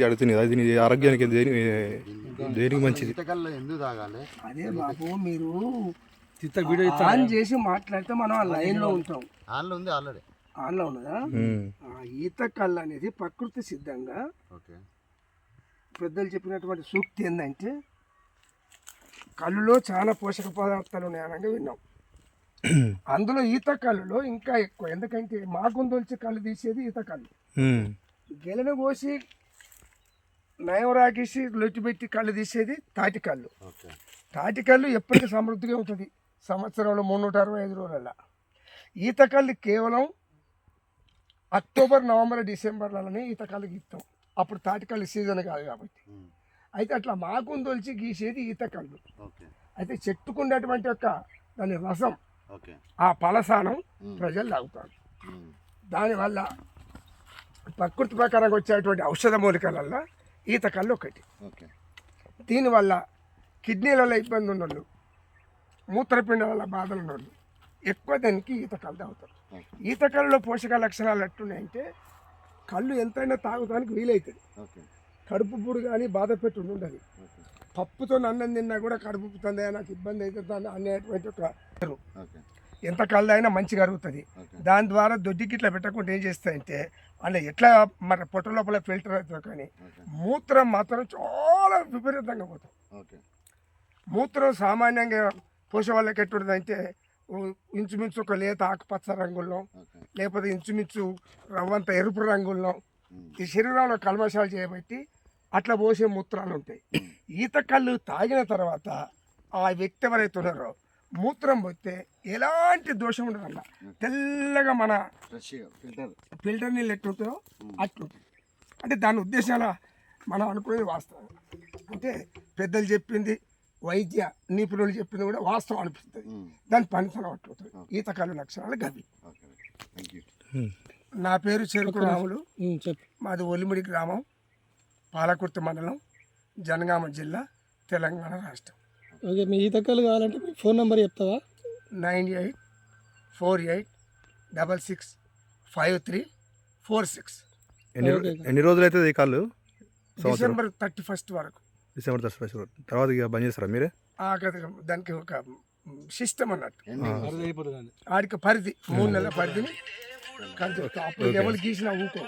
అడుగుతుంది అది నీ ఆరోగ్యానికి దేనికి మంచిది? ఎందుకు తాగాలి? అదే బాబు మీరు ఆన్ చేసి మాట్లాడితే మనం ఆ లైన్లో ఉంటాం. ఆన్లో ఉంది ఆల్రెడీ. ఆన్లో ఉన్నదా? ఈత కళ్ళు అనేది ప్రకృతి సిద్ధంగా పెద్దలు చెప్పినటువంటి సూక్తి ఏంటంటే కళ్ళులో చాలా పోషక పదార్థాలు ఉన్నాయనగా విన్నాం. అందులో ఈత కళ్ళులో ఇంకా ఎక్కువ, ఎందుకంటే మాకుందొలిచి కళ్ళు తీసేది ఈత కళ్ళు. గెలను కోసి నయం రాకేసి లొచ్చిపెట్టి కళ్ళు తీసేది తాటికళ్ళు. తాటికళ్ళు ఎప్పటికీ సమృద్ధిగా ఉంటుంది, సంవత్సరంలో 365 రోజుల. ఈత కళ్ళు కేవలం అక్టోబర్, నవంబర్, డిసెంబర్లలోనే ఈత కళ్ళు గీస్తాం, అప్పుడు తాటికళ్ళు సీజన్ కాదు కాబట్టి. అయితే అట్లా మాకుందొలిచి గీసేది ఈత కళ్ళు. అయితే చెట్టుకున్నటువంటి యొక్క దాని రసం, ఆ పలసానం ప్రజలు తాగుతారు. దానివల్ల ప్రకృతి ప్రకారంగా వచ్చేటువంటి ఔషధ మూలికలల్లో ఈత కళ్ళు ఒకటి. దీనివల్ల కిడ్నీలలో ఇబ్బంది ఉన్నోళ్ళు, మూత్రపిండాల బాధలు ఉన్నోళ్ళు ఎక్కువ దానికి ఈత కళ్ళు తాగుతారు. ఈత కళ్ళలో పోషక లక్షణాలు ఎట్టున్నాయంటే కళ్ళు ఎంతైనా తాగుతానికి వీలవుతుంది. కడుపు పుడు కానీ బాధ పెట్టి ఉండదు. పప్పుతో అన్నం తిన్నా కూడా కడుపు పుతుంది, నాకు ఇబ్బంది అవుతుంది అనేటువంటి ఒక ఎంత కళ్ళు అయినా మంచిగా అరుగుతుంది. దాని ద్వారా దొడ్డికి ఇట్లా పెట్టకుండా ఏం చేస్తాయంటే అలా ఎట్లా మన పొట్ట లోపల ఫిల్టర్ అవుతుంది, కానీ మూత్రం మాత్రం చాలా విపరీతంగా పోతుంది. మూత్రం సామాన్యంగా పోసే వాళ్ళకి ఎట్టుంటుందంటే ఇంచుమించు ఒక లేత ఆకుపచ్చ రంగుల్లో, లేకపోతే ఇంచుమించు రవ్వంత ఎరుపు రంగుల్లో ఈ శరీరంలో కల్మషాలు చేయబట్టి అట్లా పోసే మూత్రాలు ఉంటాయి. ఈత కళ్ళు తాగిన తర్వాత ఆ వ్యక్తి ఎవరైతే ఉన్నారో మూత్రం పోతే ఎలాంటి దోషం ఉండదు, అలా తెల్లగా మన ఫిల్టర్ నీళ్ళు ఎట్టుంటుందో అట్లుంటుంది. అంటే దాని ఉద్దేశాల మనం అనుకునేది వాస్తవం. అంటే పెద్దలు చెప్పింది, వైద్య నిపుణులు చెప్పింది కూడా వాస్తవం అనిపిస్తుంది. దాని పనితనం అట్లుంటుంది. ఈత కళ్ళు లక్షణాలు గవి. నా పేరు చెరుకు రాములు, మాది ఒలిమిడి గ్రామం, పాలకుర్తి మండలం, జనగామ జిల్లా, తెలంగాణ రాష్ట్రం. ఓకే, మీ ఈత కళ్ళు కావాలంటే మీ ఫోన్ నెంబర్ చెప్తావా? 9848665346. ఎన్ని రోజులు అవుతుంది ఈ కాళ్ళు? డిసెంబర్ 31 వరకు. డిసెంబర్ 31 తర్వాత ఇక బంద్ చేస్తారా మీరే? దానికి ఒక సిస్టమ్ అన్నట్టు, ఆడికి పరిధి 3 నెలల పరిధిని కలిసి అప్పుడు ఎవరు గీసినా ఊకో.